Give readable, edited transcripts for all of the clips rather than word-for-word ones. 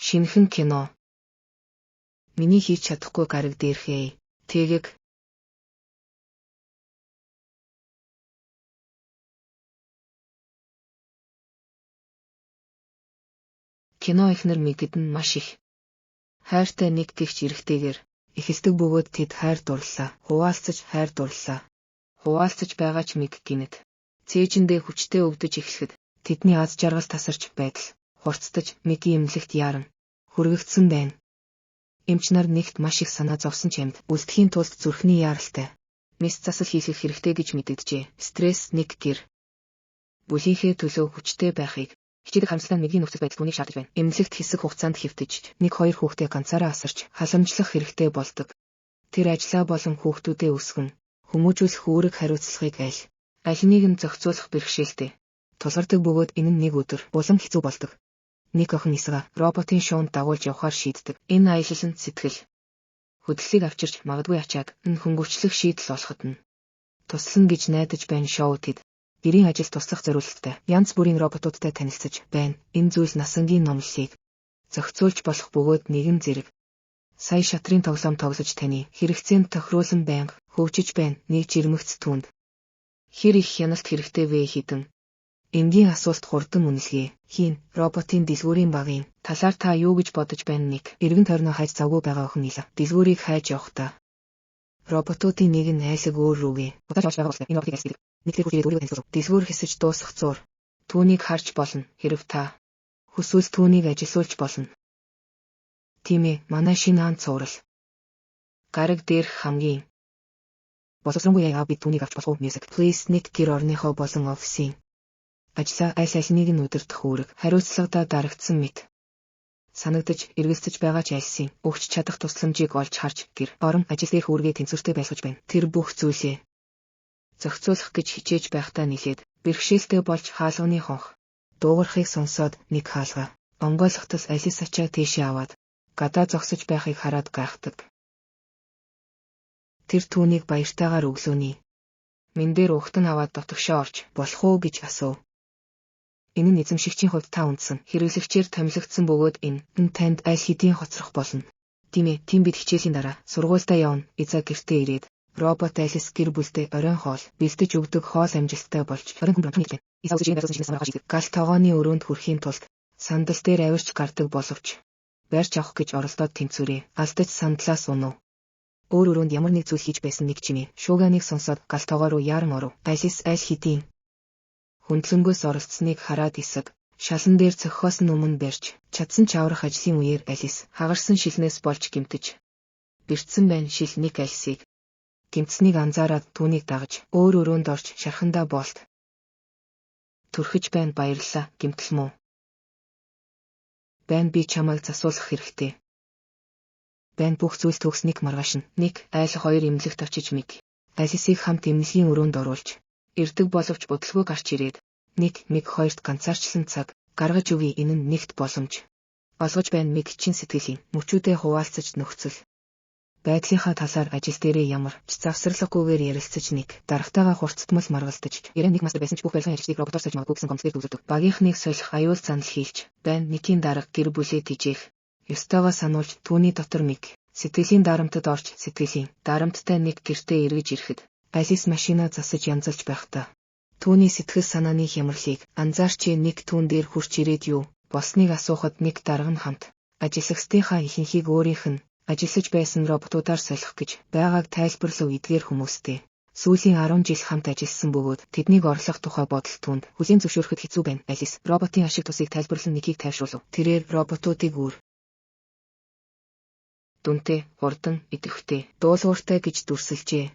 Шинэхэн кино. Миний хийж чадахгүй гариг дээрхээ. Тэгэг. Кино ихнэр мэгдэн маш их. Хайртай нэг гихч эрэхтэйгэр эхэлдэг бөгөөд тэд хайр дурлаа. Хуваалцаж хайр дурлаа. Хуваалцаж байгаа ч мэг гинэт. Цээжиндээ хүчтэй өвдөж эхлэхэд тэдний аз жаргал тасарч байдал хурцтаж мэгийн эмнэлэгт яаран хүргэгдсэн байна. Эмч нар нэгт маш их санаа зовсон ч амьд үлдэхийн тулд зүрхний яаралтай. Мис засал хийх хэрэгтэй гэж мэдэгджээ. Стресс нэг гэр. Бүлийнхээ төлөө хүчтэй байхыг хичээдэг харамсалтай мэгийн нөхцөл байдал түүнийг шаардаж байна. Эмнэлэгт хэсэг хугацаанд хэвтэж, 1-2 хүүхдээ ганцаараа асарч, халамжлах хэрэгтэй болдог. Тэр ажлаа болон хүүхдүүдээ өсгөн, хүмүүжүүлэх үүрэг хариуцлагыг аль нэг нь зохицуулах бэрхшээлтэй. Тулгардаг бөгөөд энэ нь нэг өдөр улам хэцүү болдог. Нэг охин нисга роботын шуунд дагуулж явахаар шийддэг. Энэ аялал нь сэтгэл хөдлөлийг авчирч магадгүй ачааг нь хөнгөвчлөх шийдэл болоход нь туслана гэж найдаж байна шоу тэд. Гэрийн ажилд туслах зориулалттай янз бүрийн роботуудтай танилцаж байна. Энэ зүйл насангийн номлолыг зохицуулж болох бөгөөд нэгэн зэрэг сая шатрын тоглоом тоглож таны хэрэгцээнд тохируулан байнга хөгжиж байна. Нэг жирмэгц түнд хэр их хяналт хэрэгтэй вэ хитэн. Энгийн асуулт хурдан үнэлгээ хийн роботын дэлгүүрийн багийн талаар та юу гэж бодож байна? Нэг эргэн тойрноо хайж завгүй байгаа охин нийлээ. Дэлгүүрийг хайж явахдаа роботуудын нэг нь айлаг өөр рүүгээ удаж явж байгаа болов. Энэ роботыг айлсдаг. Нэг тэр хүчээр өөрийгөө танилцуулав. Дэлгүүр хэсэж дуусах зуур. Түүнийг харж болно. Хэрв та хүсвэл түүнийг ажилуулж болно. Тийм ээ, манай шинэ хаан цуврал. Гараг дээрх хамгийн боловсронгүй яа бид түүнийг авч болох уу? Music please нэг гэр орныхоо болон офисын ажлаа аль нэг нь удирдах үүрэг хариуцлагадаа дарагдсан мэт санагдаж эргэлзэж байгаа ч альсын өгч чадах тусламжийг олж харж гэр орон ажил дээрх үүргээ тэнцвэртэй байлгаж байна. Тэр бүх зүйлээ зохицуулах гэж хичээж байхдаа нэлээд бэрхшээлтэй болж хаалганы хонх дуугархыг сонсоод нэг хаалга онгойлготол Алис ачаа тийшээ аваад гадаа зогсож байхыг хараад гайхдаг. Тэр түүнийг баяртайгаар өглөөний мен дээр уухтан аваад дотогшоо орж болох уу гэж асуув. Энэ нь эзэмшигчийн хувьд та үндсэн хэрэглэгчээр томилогдсон бөгөөд энэ нь танд аль хэдийн хоцрох болно. Тийм ээ, тийм бид хичээлийн дараа сургуультай явна. Эза гэртээ ирээд робот Алис гэр бүлдээ оройн хоол бэлдэж өгдөг хоол амжилттай болж оройн хүнд хийж байна. Эза үсэж байгаа шинээс маргааш идэг. Гал тогооны өрөөнд хүрэхийн тулд сандал дээр авирч гардаг боловч барьж авах гэж оролдоод тэнцвэрээ алдаж сандлаас унав. Өөр өрөөнд ямар нэг зүйл хийж байсан нэг чимээ шууганыг сонсоод гал тогоо руу яаран оров. Алис аль хэдийн хөндлөнгөөс оролцсныг хараад эсэг шалан дээр цохихоос нь өмнө барьж чадсан ч аврах ажлын үеэр Алис хагарсан шилнээс болж гэмтэж бэртсэн байна. Шил нэг Алисыг гэмтснийг анзаараад түүнийг дагаж өөр өрөөнд орж шархандаа болт төрхөж байна. Баярлалаа. Гэмтэл муу байна. Би чамайг засуулах хэрэгтэй байна. Бүх зүйл төгснэг маргааш нэг айл хоёр эмнэлэгт очиж мэг Алисыг хамт эмнэлгийн өрөөнд оруулж ирдэг боловч бодлого гарч ирээд нэг мэг хоёрт ганцаарчлан цаг гаргаж өгье. Энэ нь нэгт боломж олгож байна. Мэг чин сэтгэлийн мөчүүдээ хуваалцаж нөхцөл байдлынхаа талаар ажил дээрээ ямар ч завсарлахгүйгээр ярилцаж нэг дарагтайгаа хурцтмал маргалдаж яран нэг мастер байсан ч бүх барилгын ажилчдыг роботоор сольж магадгүй гэсэн гомдлыг төвлөрдөг. Багийнхныг солих аюул занал хийлж байна. Нэгийн дарга гэр бүлээ тижээх ёстойгоо сануулж түүний дотор мэг сэтгэлийн дарамтад орж сэтгэлийн дарамттай нэг гэртээ эргэж ирэхэд Алис машинаа засаж янзалж байхдаа түүний сэтгэл санааны хямралыг анзаарч нэг түүн дээр хурч ирээд юу болсныг асуухад нэг дарга нь хамт ажилсагчдынхаа ихэнхийг өөрийнх нь ажиллаж байсан роботуудаар солих гэж байгааг тайлбарлав. Эдгээр хүмүүстэй сүүлийн 10 жил хамт ажилласан бөгөөд тэднийг орлох тухай бодол түнд хүлээн зөвшөөрөхөд хэцүү байна. Алис роботын ашиг тусыг тайлбарлан нэгийг тайвшруулв. Тэрээр роботуудыг үр дүнтэй, хурдан, идэвхтэй, дуулууртай гэж дүрсэлжээ.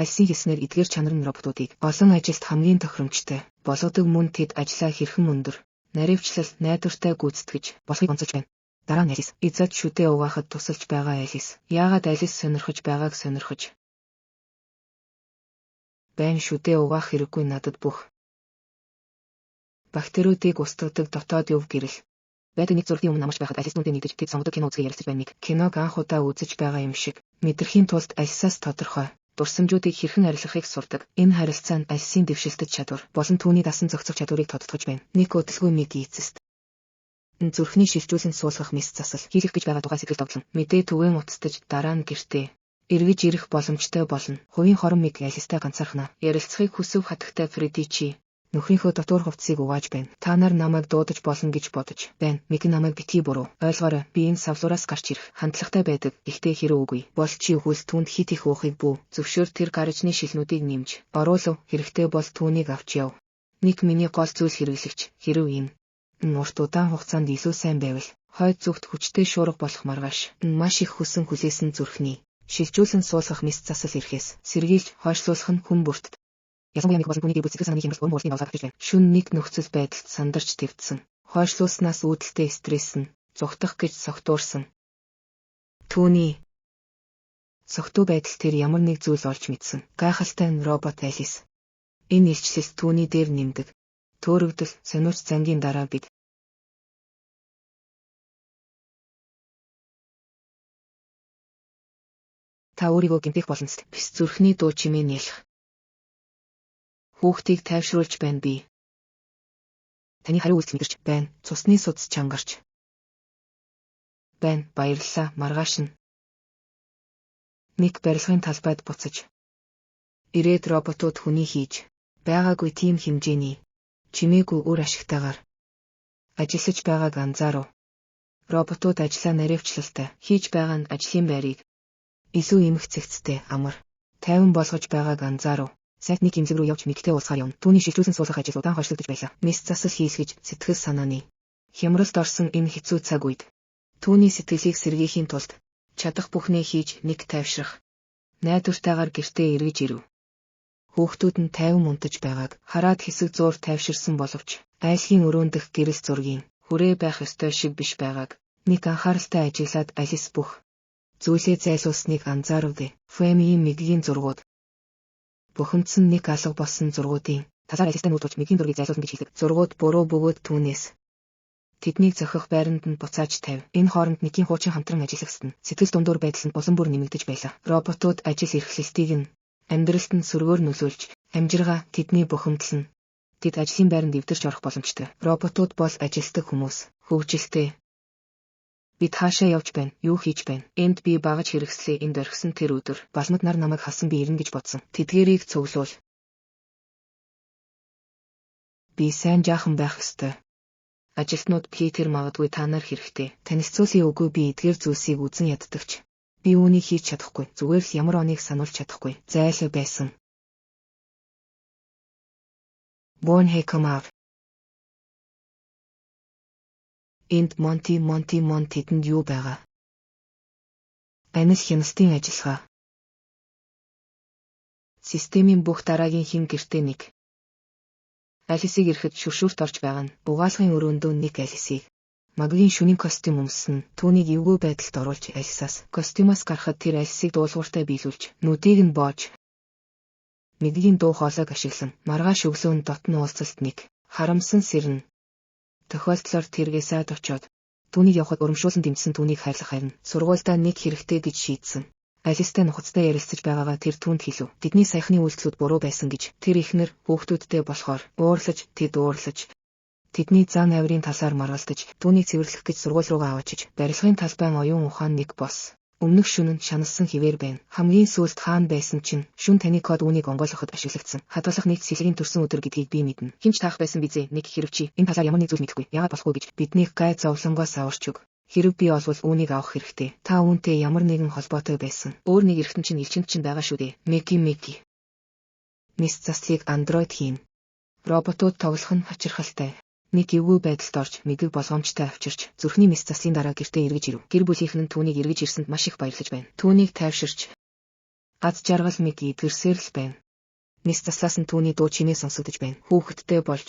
Алисын хэлснээр эдгээр чанар нь роботуудыг олон ажилд хамгийн тохиромжтой болгодог. Мөн тэд ажлаа хэрхэн өндөр наривчлал найдвартай гүйцэтгэж болохыг онцолж байна. Дараа нь Алис эзэд шүдээ угаахад тусалж байгаа. Алис яагаад Алис сонирхож байгааг сонирхож байна. Шүдээ угаах хэрэггүй. Надад бүх бактериудыг устгадаг дотоод өв гэрэл байдаг. Нэг зургийн өмнө амарч байхад Алис нүдээ нэгдэж тэд сонгодог кино үзгээ ярилцаж байна. Нэг киног анх удаа үзэж байгаа юм шиг мэдрэхийн тулд Алисаас тодорхой дурсамжуудыг хэрхэн арилгахыг сурдаг. Энэ харилцаа нь Алисын дэвшилтэт чадвар болон түүний дасан зохицох чадварыг тодтогч байна. Нэг хөдөлгөөн мэг эцэст Зүрхний шилжүүлэн суулгах мэс засал хийх гэж байгаа тухай сэтгэл догтлон. Мэдээ түгээн уцтаж дараа нь гэртээ эргэж ирэх боломжтой болно. Хувийн хорон миг ялистай ганцаархна. Ярилцахыг хүсв хатагтай Фредичи нөхрийнхөө дотор хувцсыг угааж байна. Та нар намайг дуудаж болно гэж бодож байна. Миг намайг битгий буруу. Ойлгоорой. Би энэ савлуураас гарч ирэх хандлагатай байдаг. Ихтэй хэрэг үгүй. Бол чи өгвөл түүнд хит их уухыг бүү. Зөвшөөр тэр гаражны шилнүүдийг нэмж оруулав. Хэрэгтэй бол түүнийг авч яв. Нэг миний гол зүйл хэрэглэгч. Хэрв энэ урт удаан хугацаанд илүү сайн байвал хойд зүгт хүчтэй шуурга болох маргааш маш их хүсэн хүлээсэн зүрхний шилжүүлэн суулгах мэс засал ирэхээс сэргийлж хойшлуулах нь хүн бүрт ялангуяа нэг болсон түүний гэр бүл сэтгэл санааны хямрал уран уулын олзаар гэж байна. Шүн нэг нөхцөл байдалд сандарч твцсэн. Хойшлууснаас үүдэлтэй стресс нь зүгтах гэж согтуурсан. Түүний согтуу байдал тэр ямар нэг зүйл олж мэдсэн. Гайхалтай нь робот Алис. Энэ илчлэлт түүний дээр нэмдэг. Төөрөгдөл сониуч зангийн дараа бид та өөрийгөө гэмтэх болно. Бис зүрхний дуу чимээ нялх. Хүүхдийг тайвшруулж байна би. Таны хариу үйлдэл мэдэрч байна. Цусны судас чангарч байна. Баярлалаа маргааш нь. Нэг барилгын талбайд буцаж ирээд роботууд хүний хийж байгаагүй тийм хэмжээний чимээгүй үр ашигтайгаар ажиллаж байгааг анзаарав. Роботууд ажлаа наривчлалтай хийж байгаа нь ажлын байрыг илүү эмгцэгцтэй амар тайван болгож байгааг анзаарав. Сайд нэг имзэг рүү явж мигтэй уулзахаар явна. Түүний шилжүүлсэн суулгах ажил удаан хойшлогдож байлаа. Мэс засал хийлгэж сэтгэл санааны хямралд орсон энэ хэцүү цаг үед түүний сэтгэлийг сэргийхийн тулд чадах бүхнээ хийж нэг тайвшрах найдвартайгаар гэртээ эргэж ирэв. Хүүхдүүд нь тайван унтаж байгааг хараад хэсэг зуур тайвширсан боловч айлхийн өрөөндөх гэрэл зургийн хүрээ байх ёстой шиг биш байгааг нэг анхааралтай ажиглаад Алис бүх зүйлээ зайлуулсныг анзаарвэ. Фэмийн мигийн зургууд бухимдсан нэг алга болсон зургуудын талаар Алистай нүүртулж мигийн зургийг зайлуулсан гэж хэлдэг. Зургууд буруу бөгөөд түүнээс тэднийг зохих байранд нь буцааж тавь. Энэ хооронд нэгэн хуучин хамтран ажиллагсад нь сэтгэл дундуур байдал нь улам бүр нэмэгдэж байлаа. Роботууд ажил эрхлэлтийг нь амьдралд нь сөргөөр нөлөөлж амжиргаа тэдний бухимдал нь тэд ажлын байранд эвдэрч орох боломжтой. Роботууд бол ажилтдаг хүмүүс. Хөгжилтэй. Бид хаашаа явж байна? Юу хийж байна? Энд би багаж хэрэгслээ. Энд орхисон тэр өдөр балмад нар намайг халсан би ирнэ гэж бодсон. Тэдгэрийг цуглуул. Би сайн жаахан байх ёстой. Ажилтнууд Питер магадгүй та нар хэрэгтэй. Танилцуулъя үгүй би эдгээр зүйлсийг үзэн яддагч. Би үүнийг хийж чадахгүй. Зүгээр л ямар оныг сануулж чадахгүй. Зайлшгүй байсан. Born Hecamav. Энд Монти тэдэнд юу байгаа? Анил хяналтын ажиллагаа. Системийн бүх дараагийн хин гэртээ нэг. Алисыг ирэхэд шүршүүрт орж байгаа нь угаалгын өрөөндөө нэг Алисыг магийн шүнийн костюм өмсөн түүнийг эвгүй байдалд оруулж Алисаас костюмаас гарахад тэр Алисыг дуулууртай биелүүлж нүдийг нь боож мигийн дуу хоолойг ашиглан маргааш өглөө нь дотн уулзалт нэг харамсан сэрнэ. Тохиолдлоор тэргээ сайд очоод түүнийг явахад урамшуулсан дэмжсэн түүнийг хайрлах харин сургуульдаа нэг хэрэгтэй гэж шийдсэн. Алистай нухацтай ярилцаж байгаагаа тэр түүнд хэлв. Тэдний саяхны үйлдэлүүд буруу байсан гэж. Тэр ихнэр хүүхдүүдтэй болохоор уурлаж тэдний зан авирын талаар маргалдаж түүнийг цэвэрлэх гэж сургууль руугаа аваачиж барилгын талбайн оюун ухаан нэг бос. Өмнөх шөнө нь шаналсан хിവэр байна. Хамгийн сүүлд хаан байсан чинь шүн таны код үүнийг онгойлгоход ашиглагдсан. Хадгалах нэг сэлгийн төрсөн өдөр гэдгийг би мэднэ. Хинч таах байсан бизээ нэг хэрвчи энэ талаар ямар нэг зүйл мэдэхгүй. Яагаад болохгүй гэж биднийг гай зовлонгоос аварч өг. Хэрв би олвол үүнийг авах хэрэгтэй. Та үүнтэй ямар нэгэн холбоотой байсан. Өөр нэг эргэтэн чинь элчинд чинь байгаа шүү дээ. Меги. Мэс заслыг андроид хийн. Роботууд тоглох нь хачирхалтай. Нэг эвгүй байдалд орж мэдэг болгоомжтой авчирч зүрхний мэс заслын дараа гэртээ эргэж ирэв. Гэр бүлийнх нь түүнийг эргэж ирсэнд маш их баярлаж байна. Түүнийг тайвширч аз жаргал мэд идгэрсээр л байна. Мэс заслаас нь түүний дуу чимээ сонсогдож байна. Хүүхэдтэй болж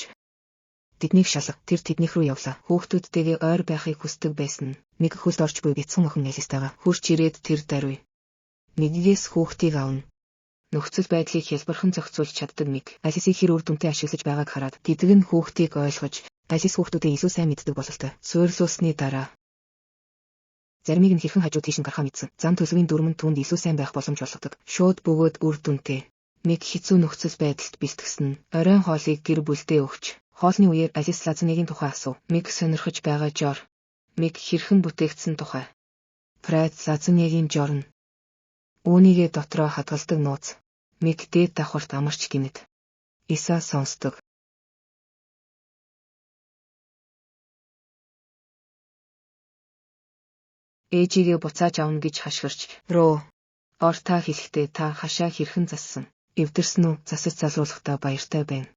тэднийг шалга. Тэр тэднийх рүү явлаа. Хүүхдүүдтэйгээ ойр байхыг хүсдэг байсан нь нэг хөлд орж буй бяцхан охин Алистайгаа хурч ирээд тэр даруй. Нэгээс хүүхдийг авна. Нөхцөл байдлыг хялбархан зохицуулж чаддаг нэг Алисийг хэр үр дүнтэй ашиглаж байгааг хараад тэдэг нь хүүхдийг ойлгож Алис хүүхдүүдээ илүү сайн мэддэг бололтой. Суйрлуулсны дараа заримыг нь хэрхэн хажуу тийш нь гарахаа мэдсэн. Зам төлөвийн дүрмэн түүнд илүү сайн байх боломж олгодог. Шууд бөгөөд үр дүнтэй нэг хэцүү нөхцөл байдалд бэлтгэсэн нь оройн хоолыг гэр бүлдээ өгч Хоолны үеэр Алис Лазаныгийн тухай асуув. Миг сонирхож байгаа жор. Миг хэрхэн бүтээгдсэн тухай. Фред Лазаныгийн жорно. Үүнийгээ дотроо хадгалдаг нууц. Миг дээд давхарт амарч гинэт. Иса сонсдог. Ээжигээ буцааж авна гэж хашгирч, "Роо, ор та хэлэхдээ та хашаа хэрхэн зассан? Эвдэрсэн үү? Засаж залруулахдаа баяртай байна."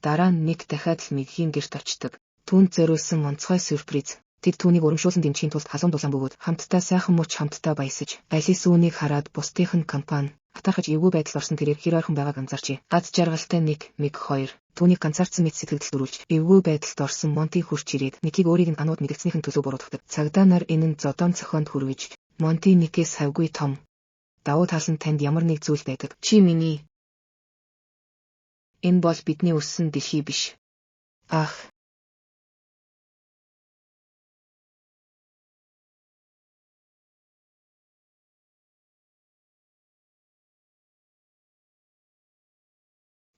Дараа нь нэг дахиад л Мигийн гэрт очдог. Түүнд зориулсан онцгой сюрприз. Тэд түүнийг урамшуулсан дэмжихийн тулд халуун дулаан бөгөөд хамтдаа сайхан мууч хамтдаа баясаж, Алис үүнийг хараад бусдынх нь компани атархаж эвгүй байдалд орсон тэрээр хэр ойрхон байгааг анзаарчээ. Аз жаргалтай нэг, Миг 2. Түүнийг ганцаардсан мэт сэтгэлд дөрүүлж, эвгүй байдалд орсон Монти хурч ирээд Никийг өөрийг нь анууд мэдгэцнийхэн төлөө буруутгадаг. Цагдаа нар энэ нь зодон цохионд хүргэж, Монти Никээс хавгүй том. Давуу тал нь танд ямар нэг зүйл байдаг. Чи миний. Энэ бол бидний өссөн дэлхий биш. Ах.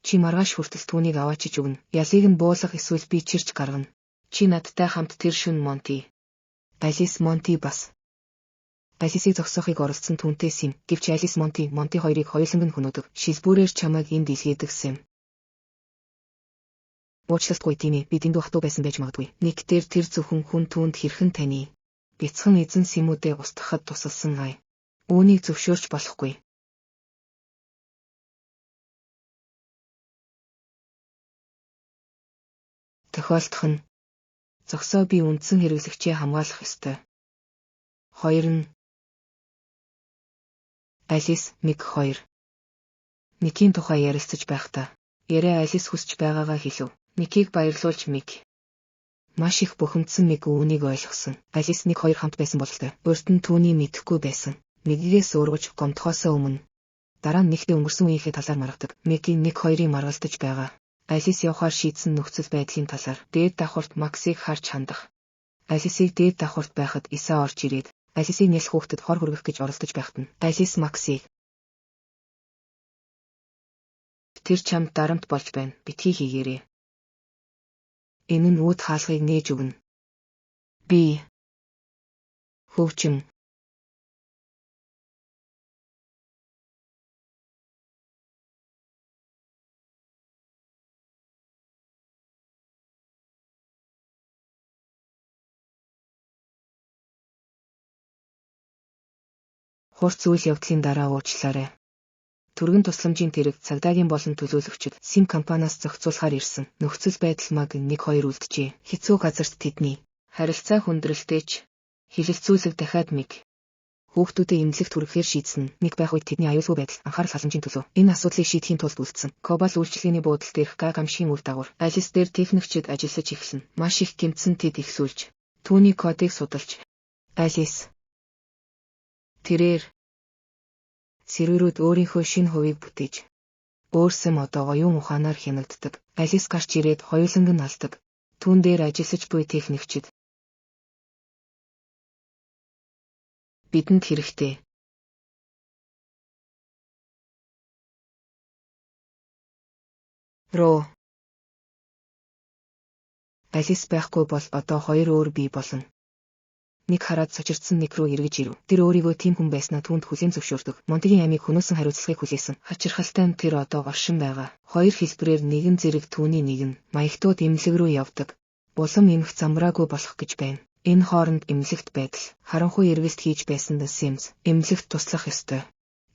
Чи маргааш хүртэл түүнийг аваачиж өгнө. Ялыг нь буулгах эсвэл би чирч гаргана. Чи надтай хамт тэр шөнө Монти. Алис Монти бас. Алисийг зогсоохыг оролцсон түүнтэй Сэм. Гэвч Алис Монти 2-ыг хоёуланг нь хөнөөдөг. Шилбүүрээр чамайг энд илгээдэг Сэм. Уучлалтгүй тийм ээ. Би дэндүү хатуу байсан байж магадгүй. Нэг дээр тэр зөвхөн хүн түүнд хэрхэн таны. Бяцхан эзэн Сэмүүдээ устгахад тусалсан ай. Үүнийг зөвшөөрч болохгүй. Тохиолдох нь. Зогсоо би үндсэн хэрэглэгчээ хамгаалах ёстой. 2 нь. Алис, Миг 2. Никийн тухай ярилцаж байхдаа яриа Алис хүсч байгаагаа хэлв. Никийг баярлуулж Миг. Маш их бухимдсан Миг үүнийг ойлгосон. Алис 1-2 хамт байсан бололтой. Урд нь түүний мэдэхгүй байсан. Мигээс ургаж гомдохоосоо өмнө. Дараа нь нэгтээ өнгөрсөн үеийнхээ талаар маргадаг. Мигийн 1-2-ыг маргалдаж байгаа. Алис явахаар шийдсэн нөхцөл байдлын талаар дээд давхарт Максыг харж хандах. Алисыг дээд давхарт байхад Иса орж ирээд Алисыг нялх хүүхдэд хор хүргэх гэж оролдож байхад нь Алис Максыг "Тэр чамд дарамт болж байна. Битгий хийгээрэй. Энэ нь үүд хаалгыг нээж өгнө. Би хөвчм." Хурц үйл явдлын дараа уучлаарай. Түргэн тусламжийн тэрэг цагдаагийн болон төлөөлөгчд Сим компаниас зохицуулахаар ирсэн. Нөхцөл байдал маг 1-2 үлджээ. Хэцүү газарт тэдний харилцаа хүндрэлтэйч хилэлцүүлэг дахиад Миг. Хүүхдүүдэд эмнэлэгт хүргэхээр шийдсэн. Нэг байх үед тэдний аюулгүй байдал анхаарал халамжийн төлөө энэ асуудлыг шийдэхийн тулд үлдсэн. Кобал үйлчилгээний буудал дээрх гамшигын үр дагавар. Алис дээр техникчид ажиллаж эхэлсэн. Маш их гэмтсэн тэд ихсүүлж түүний кодыг судалж. Алис тэрээр сэрүүрүүд өөрийнхөө шинэ хувийг бүтээж. Өөр Сэм одоо оюун ухаанаар хянагддаг. Алис гарч ирээд хоёуланг нь алдаг. Түүн дээр ажиллаж буй техникчид. Бидэнд хэрэгтэй. Роо. Алис байхгүй бол одоо 2 өөр бий болно. Нэг хараад сочирдсан нэг рүү эргэж ирв. Тэр өөрийгөө тийм хүн байснаа түүнд хүлээн зөвшөөрдөг. Монтигийн амийг хөнөөсөн хариуцлагыг хүлээсэн. Хачирхалтай нь тэр одоо оршин байгаа. 2 хэлбэрээр нэгэн зэрэг түүний нэг нь маягтууд эмнэлэг рүү явдаг. Улам эмх замраагүй болох гэж байна. Энэ хооронд эмнэлэгт байдал. Харанхуй эргэлт хийж байсандаа Симс эмнэлэгт туслах ёстой.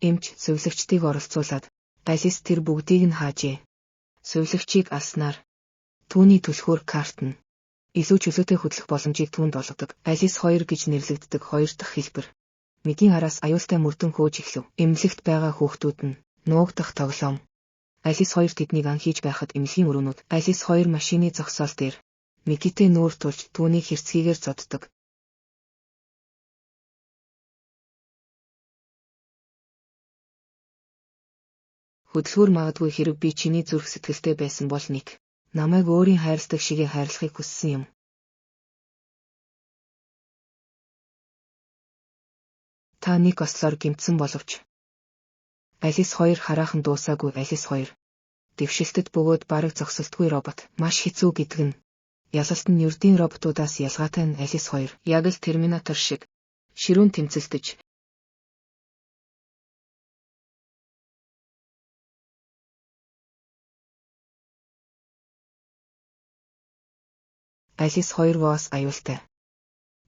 Эмч сувилагчдыг оролцуулаад Алис тэр бүгдийг нь хаажээ. Сувилагчийг алснаар түүний түлхүүр карт нь илүү чөлөөтэй хөдлөх боломжийг түүнд олгодог. Алис 2 гэж нэрлэгддэг 2 дахь хэлбэр. Мигийн араас аюултай мөрдөн хөөж эхлэв. Эмнэлэгт байгаа хүүхдүүд нь нуугдах тоглоом. Алис 2 тэднийг ан хийж байхад эмнэлгийн өрөөнүүд Алис 2 машины зогсоол дээр Мигитэй нүүр тулж түүнийг хэрцгийгээр зоддог. Хөдөлгүүр магадгүй хэрэг би чиний зүрх сэтгэлтэй байсан бол нэг намайг өөрийн хайрладаг шигээ хайрлахыг хүссэн юм. Та нэг ослоор гэмтсэн боловч Алис 2 хараахан дуусаагүй. Алис 2 дэвшилтэд бөгөөд бараг зогсолтгүй робот маш хэцүү гэдэг нь. Ялалт нь ердийн роботуудаас ялгаатай нь Alice 2 яг л Терминатор шиг ширүүн тэмцэлтэж Alice 2 бас аюултай.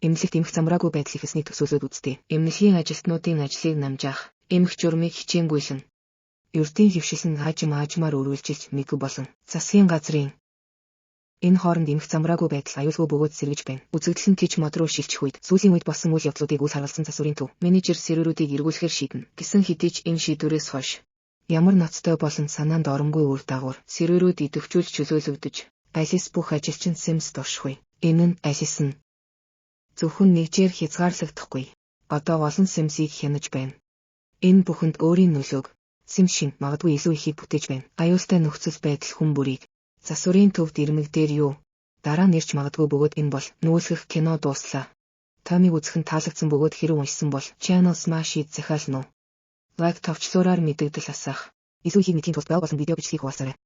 Эмнэлэгт эмх замраагүй байдал ихсний төсөөлөд үзтээ. Эмнэлгийн ажилтнуудын ажлыг намжаах, эмх журмыг хичээнгүйлэн. Ердийн хөвшилн аажмаар үргэлжилж нэг болон засгийн газрын энэ хооронд эмх замраагүй байдал аюулгүй бөгөөд сэргэж байна. Үзэгдэл нь кич мод руу шилжих үед сүүлийн үед болсон үйл явдлуудыг үл харгалзан засварын төв менежер сэрвэрүүдийг эргүүлэхээр шийднэ. Гэсэн хэдий ч энэ шийдвэрээс хойш ямар ноцтой болон санаанд оромгүй үр дагавар сэрвэрүүд идэвхжүүлж чөлөөлөгдөж Alice бүх ажилчин Sims дуршгүй. Энэ нь Alice нь зөвхөн нэгжээр хязгаарлагдахгүй. Одоо олон Sims-ийг хянаж байна. Энэ бүхэнд өөрийн нөлөөг Sims шин магадгүй илүү ихийг бүтээж байна. Аюултай нөхцөл байдал хүн бүрийг засварын төвд ирмэгдээр юу? Дараа нь ирж магадгүй бөгөөд энэ бол нүүлгэх кино дууслаа. Томиг үзэх нь таалагдсан бөгөөд хэрэг уншсан бол Channel Smash-ийг захиална уу? Лайк товчлуураар мэдэгдэл асаах. Илүү ихийг мэдхийн тулд байг болон видео бичлэгийг хуваалцаарай.